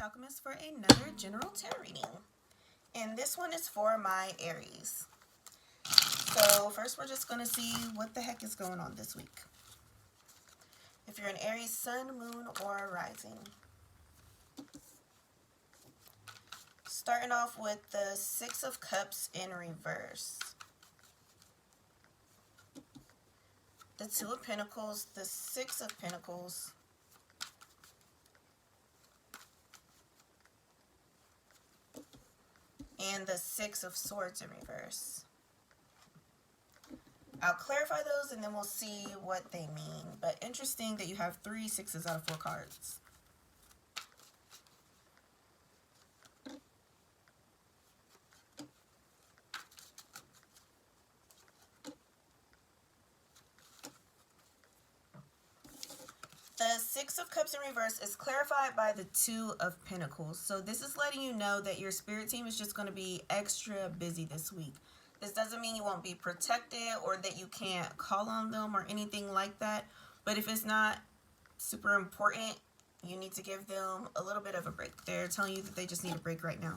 Alchemist for another general tarot reading. And this one is for my Aries. So first we're just going to see what the heck is going on this week. If you're an Aries sun, moon, or rising. Starting off with the Six of Cups in reverse. The Two of Pentacles, the Six of Pentacles, and the Six of Swords in reverse. I'll clarify those and then we'll see what they mean. But interesting that you have 3 sixes out of 4 cards. The Six of Cups in reverse is clarified by the Two of Pentacles. So this is letting you know that your spirit team is just going to be extra busy this week. This doesn't mean you won't be protected or that you can't call on them or anything like that. But if it's not super important, you need to give them a little bit of a break. They're telling you that they just need a break right now.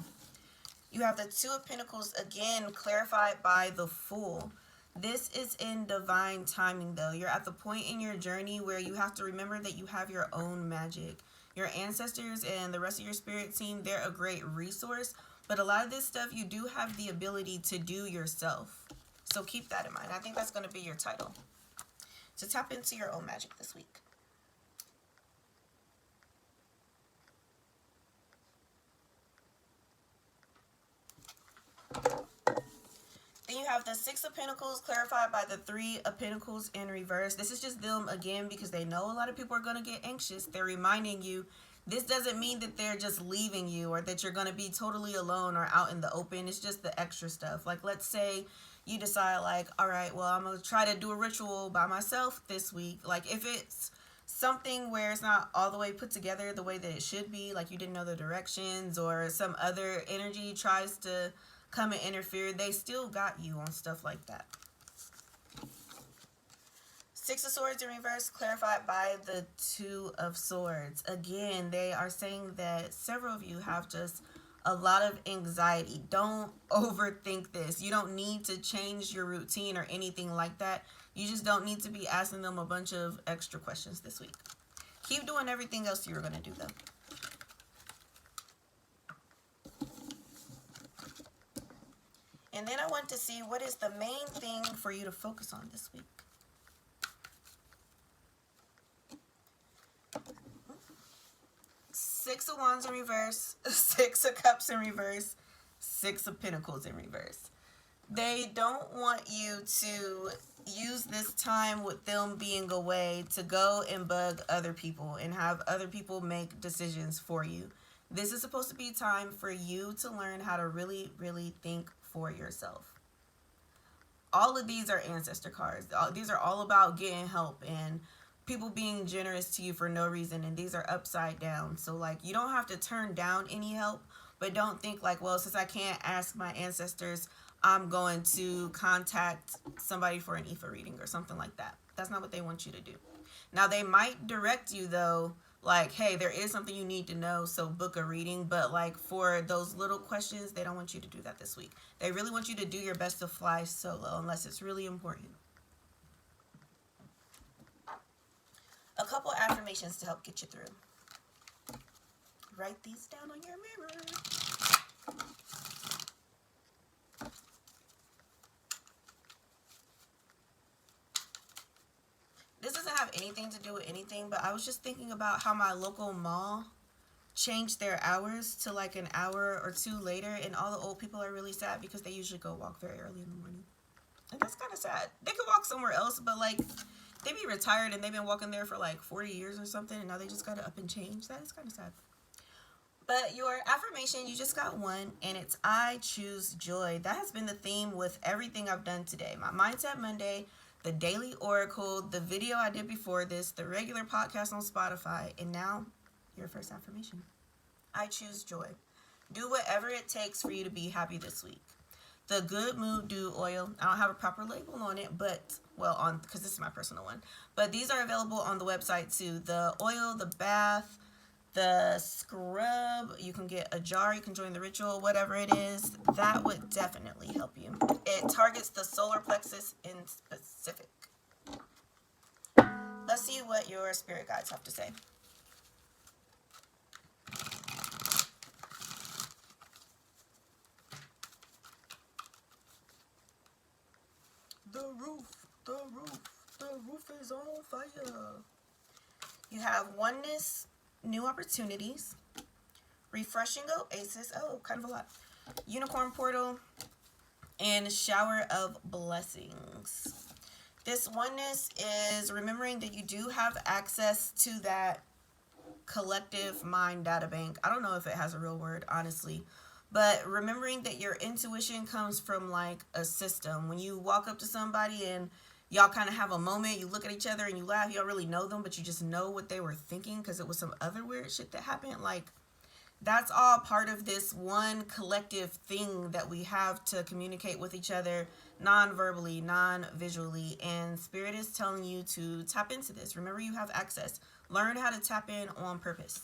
You have the Two of Pentacles, again, clarified by the Fool. This is in divine timing, though. You're at the point in your journey where you have to remember that you have your own magic. Your ancestors and the rest of your spirit team, they're a great resource. But a lot of this stuff you do have the ability to do yourself. So keep that in mind. I think that's going to be your title. So tap into your own magic this week. Then you have the Six of Pentacles clarified by the Three of Pentacles in reverse. This is just them again because they know a lot of people are going to get anxious. They're reminding you this doesn't mean that they're just leaving you or that you're going to be totally alone or out in the open. It's just the extra stuff. Like, let's say you decide like, all right, well, I'm going to try to do a ritual by myself this week. Like, if it's something where it's not all the way put together the way that it should be, like you didn't know the directions or some other energy tries to come and interfere, they still got you on stuff like that. Six of Swords in reverse clarified by the Two of Swords. Again, they are saying that several of you have just a lot of anxiety. Don't overthink this. You don't need to change your routine or anything like that. You just don't need to be asking them a bunch of extra questions this week. Keep doing everything else you were going to do, though. And then I want to see what is the main thing for you to focus on this week. Six of Wands in reverse, Six of Cups in reverse, Six of Pentacles in reverse. They don't want you to use this time with them being away to go and bug other people and have other people make decisions for you. This is supposed to be time for you to learn how to really, really think for yourself. All of these are ancestor cards. These are all about getting help and people being generous to you for no reason, and these are upside down. So like, you don't have to turn down any help, but don't think like, well, since I can't ask my ancestors, I'm going to contact somebody for an Ifa reading or something like that. That's not what they want you to do. Now, they might direct you though, like, hey, there is something you need to know, so book a reading. But like for those little questions, they don't want you to do that this week. They really want you to do your best to fly solo unless it's really important. A couple affirmations to help get you through. Write these down on your mirror. This doesn't have anything to do with anything, but I was just thinking about how my local mall changed their hours to like an hour or two later, and all the old people are really sad because they usually go walk very early in the morning. And that's kind of sad. They could walk somewhere else, but like, they be retired and they've been walking there for like 40 years or something, and now they just got to up and change. That is kind of sad. But your affirmation, you just got one, and it's I choose joy. That has been the theme with everything I've done today. My Mindset Monday, the Daily Oracle, the video I did before this, the regular podcast on Spotify, and now your first affirmation. I choose joy. Do whatever it takes for you to be happy this week. The Good Mood Dew Oil. I don't have a proper label on it, but, well, because this is my personal one. But these are available on the website too. The oil, the bath, the scrub, you can get a jar, you can join the ritual, whatever it is, that would definitely help you. It targets the solar plexus in specific. Let's see what your spirit guides have to say. The roof is on fire. You have oneness, new opportunities, refreshing oasis, oh, kind of a lot, unicorn portal, and shower of blessings. This oneness is remembering that you do have access to that collective mind data bank. I don't know if it has a real word, honestly. But remembering that your intuition comes from like a system. When you walk up to somebody and y'all kind of have a moment, you look at each other and you laugh, you don't really know them, but you just know what they were thinking because it was some other weird shit that happened. Like, that's all part of this one collective thing that we have to communicate with each other non-verbally, non-visually. And Spirit is telling you to tap into this. Remember, you have access. Learn how to tap in on purpose.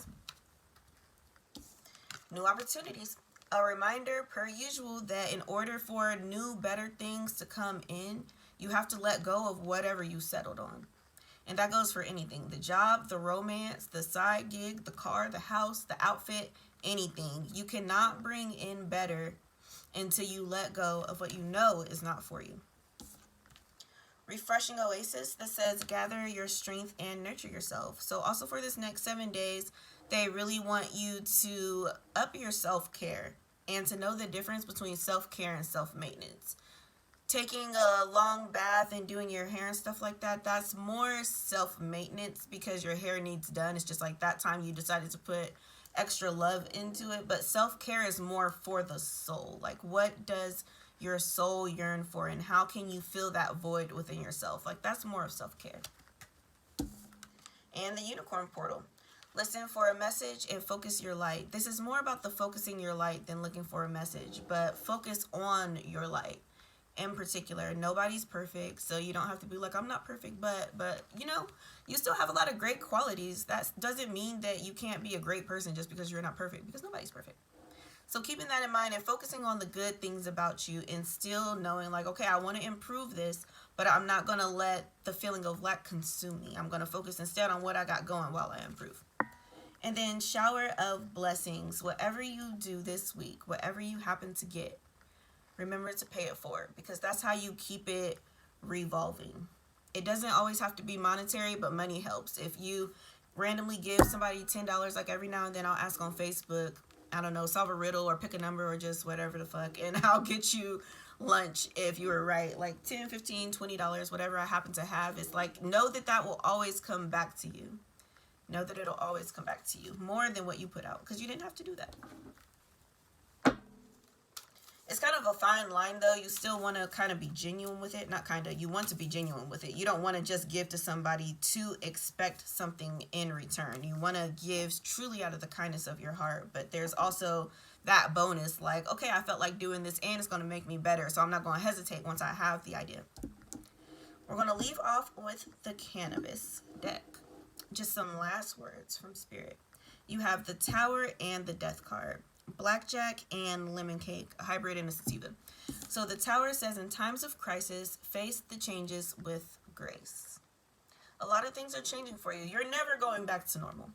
New opportunities. A reminder, per usual, that in order for new, better things to come in, you have to let go of whatever you settled on. And that goes for anything. The job, the romance, the side gig, the car, the house, the outfit, anything. You cannot bring in better until you let go of what you know is not for you. Refreshing oasis that says gather your strength and nurture yourself. So also for this next 7 days, they really want you to up your self-care and to know the difference between self-care and self-maintenance. Taking a long bath and doing your hair and stuff like that, that's more self-maintenance because your hair needs done. It's just like that time you decided to put extra love into it. But self-care is more for the soul. Like, what does your soul yearn for, and how can you fill that void within yourself? Like, that's more of self-care. And the unicorn portal. Listen for a message and focus your light. This is more about the focusing your light than looking for a message, but focus on your light. In particular, nobody's perfect, so you don't have to be like, I'm not perfect, but you know, you still have a lot of great qualities. That doesn't mean that you can't be a great person just because you're not perfect, because nobody's perfect. So keeping that in mind and focusing on the good things about you, and still knowing like, okay, I want to improve this, but I'm not going to let the feeling of lack consume me. I'm going to focus instead on what I got going while I improve. And then shower of blessings. Whatever you do this week, whatever you happen to get, remember to pay it forward, because that's how you keep it revolving. It doesn't always have to be monetary, but money helps. If you randomly give somebody $10, like every now and then I'll ask on Facebook, I don't know, solve a riddle or pick a number or just whatever the fuck, and I'll get you lunch if you were right. Like $10, $15, $20, whatever I happen to have. It's like, know that that will always come back to you. Know that it'll always come back to you more than what you put out, because you didn't have to do that. It's kind of a fine line, though. You still want to kind of be genuine with it. Not kind of. You want to be genuine with it. You don't want to just give to somebody to expect something in return. You want to give truly out of the kindness of your heart. But there's also that bonus, like, okay, I felt like doing this and it's going to make me better, so I'm not going to hesitate once I have the idea. We're going to leave off with the cannabis deck. Just some last words from Spirit. You have the Tower and the Death card. Blackjack and lemon cake, a hybrid and a sativa. So the Tower says, in times of crisis, face the changes with grace. A lot of things are changing for you. You're never going back to normal.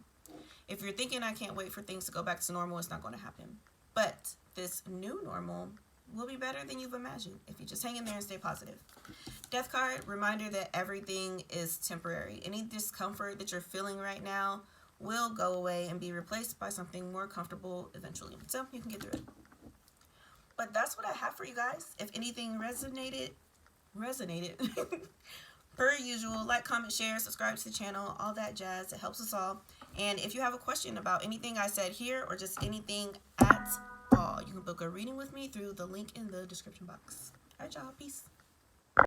If you're thinking, I can't wait for things to go back to normal, it's not going to happen. But this new normal will be better than you've imagined if you just hang in there and stay positive. Death card, reminder that everything is temporary. Any discomfort that you're feeling right now will go away and be replaced by something more comfortable eventually. So you can get through it. But that's what I have for you guys. If anything resonated, per usual, like, comment, share, subscribe to the channel, all that jazz. It helps us all. And if you have a question about anything I said here or just anything at all, you can book a reading with me through the link in the description box. All right, y'all. Peace.